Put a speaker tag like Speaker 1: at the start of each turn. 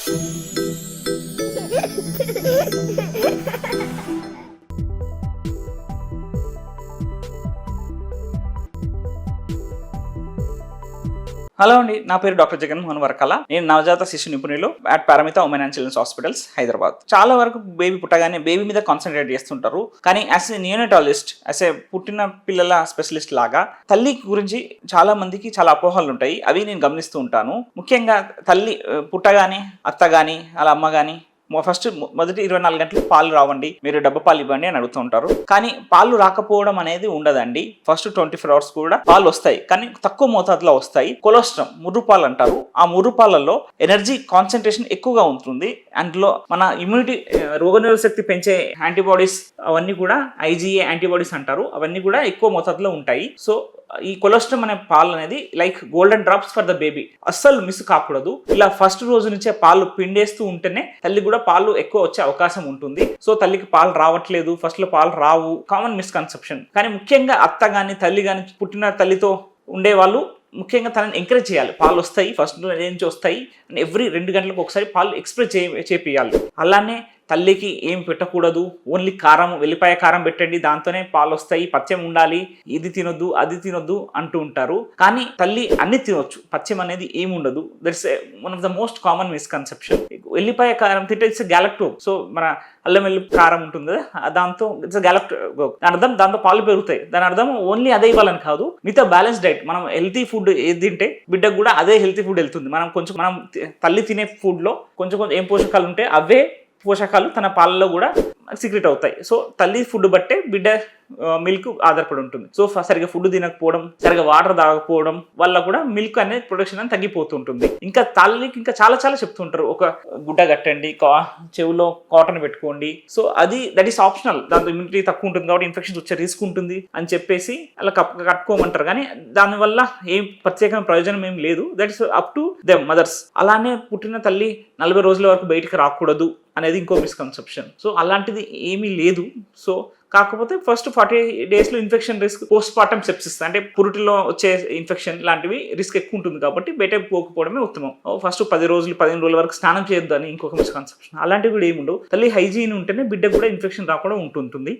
Speaker 1: Hello అండి, నా పేరు డాక్టర్ జగన్మోహన్ వరకల. నేను నవజాత శిశు నిపుణులు at Paramitha women and children's hospitals, Hyderabad. చాలా వరకు బేబీ పుట్టగానే బేబీ మీద కాన్సన్ట్రేట్ చేస్తుంటారు. కానీ as a neonatologist, as a పుట్టిన పిల్లల స్పెషలిస్ట్ లాగా తల్లి గురించి చాలా మందికి చాలా అపోహలు ఉంటాయి. అవి నేను గమనిస్తూ ఉంటాను. ముఖ్యంగా తల్లి పుట్టగానే అత్త కానీ అలా అమ్మ కానీ ఫస్ట్ మొదటి 24 గంటలు పాలు రావండి, మీరు డబ్బా పాలు ఇవ్వండి అని అడుగుతూ ఉంటారు. కానీ పాలు రాకపోవడం అనేది ఉండదండి. ఫస్ట్ 24 అవర్స్ కూడా పాలు వస్తాయి, కానీ తక్కువ మోతాదులో వస్తాయి. కొలెస్ట్రాల్ ముర్రుపాలు అంటారు. ఆ ముర్రుపాలలో ఎనర్జీ కాన్సన్ట్రేషన్ ఎక్కువగా ఉంటుంది. అందులో మన ఇమ్యూనిటీ రోగనిరోధక శక్తి పెంచే యాంటీబాడీస్ అవన్నీ కూడా IgA యాంటీబాడీస్ అంటారు. అవన్నీ కూడా ఎక్కువ మోతాదులో ఉంటాయి. సో ఈ కొలెస్ట్రాల్ అనే పాలు అనేది like golden drops for the baby, అస్సలు మిస్ కాకూడదు. ఇలా ఫస్ట్ రోజు నుంచే పాలు పిండేస్తూ ఉంటేనే తల్లి కూడా పాలు ఎక్కువ వచ్చే అవకాశం ఉంటుంది. సో తల్లికి పాలు రావట్లేదు, ఫస్ట్ లో పాలు రావు, కామన్ మిస్కన్సెప్షన్. కానీ ముఖ్యంగా అత్త కానీ తల్లి కానీ పుట్టిన తల్లితో ఉండేవాళ్ళు ముఖ్యంగా తనని ఎంకరేజ్ చేయాలి. పాలు వస్తాయి, ఫస్ట్ నుంచి వస్తాయి, ఎవ్రీ 2 గంటలకు ఒకసారి పాలు ఎక్స్ప్రెస్ చేపియాలి. అలానే తల్లికి ఏం పెట్టకూడదు, ఓన్లీ కారం, వెల్లిపాయ కారం పెట్టండి, దాంతోనే పాలు వస్తాయి, పచ్చం ఉండాలి, ఇది తినొద్దు అది తినొద్దు అంటూ ఉంటారు. కానీ తల్లి అన్ని తినొచ్చు, పచ్చం అనేది ఏమి ఉండదు. That's one of the most common misconception. వెల్లిపాయ కారం తింటే ఇట్స్ గ్యాలక్టోజ్. సో మన అల్లం వెల్లి కారం ఉంటుంది కదా, దాంతో ఇట్స్ గ్యాలక్టోజ్. దాని అర్థం దాంతో పాలు పెరుగుతాయి. దాని అర్థం ఓన్లీ అదే ఇవ్వాలని కాదు, మిగతా బ్యాలెన్స్ డైట్. మనం హెల్తీ ఫుడ్ ఏది తింటే బిడ్డకు కూడా అదే హెల్తీ ఫుడ్ వెళ్తుంది. మనం తల్లి తినే ఫుడ్లో కొంచెం ఏం పోషకాలు ఉంటే అవే పోషకాలు తన పాలలో కూడా సీక్రెట్ అవుతాయి. సో తల్లి ఫుడ్ బట్టే బిడ్డ మిల్క్ ఆధారపడి ఉంటుంది. సో సరిగా ఫుడ్ తినకపోవడం, సరిగా వాటర్ తాగకపోవడం వల్ల కూడా మిల్క్ అనేది ప్రొడక్షన్ అని తగ్గిపోతుంటుంది. ఇంకా తల్లికి ఇంకా చాలా చాలా చెప్తుంటారు, ఒక గుడ్డ కట్టండి, చెవులో కాటన్ పెట్టుకోండి. So that is optional. దాంతో ఇమ్యూనిటీ తక్కువ ఉంటుంది కాబట్టి ఇన్ఫెక్షన్స్ వచ్చే రిస్క్ ఉంటుంది అని చెప్పేసి అలా కట్టుకోమంటారు. కానీ దానివల్ల ఏం ప్రత్యేకమైన ప్రయోజనం ఏం లేదు. That is up to them mothers. అలానే పుట్టిన తల్లి 40 రోజుల వరకు బయటికి రాకూడదు అనేది ఇంకో మిస్కన్సెప్షన్. సో అలాంటిది ఏమీ లేదు. సో కాకపోతే ఫస్ట్ 40 డేస్లో infection risk, post partum sepsis అంటే పురుటిలో వచ్చే ఇన్ఫెక్షన్ లాంటివి రిస్క్ ఎక్కువ ఉంటుంది కాబట్టి బయటకు పోకపోవడమే ఉత్తమం. ఫస్ట్ 10 రోజులు 15 రోజుల వరకు స్నానం చేయొద్దు అని ఇంకొక మిస్కన్సెప్షన్. అలాంటివి కూడా ఏముండవు. తల్లి హైజీన్ ఉంటేనే బిడ్డకు కూడా ఇన్ఫెక్షన్ రాకుండా ఉంటుంటుంది.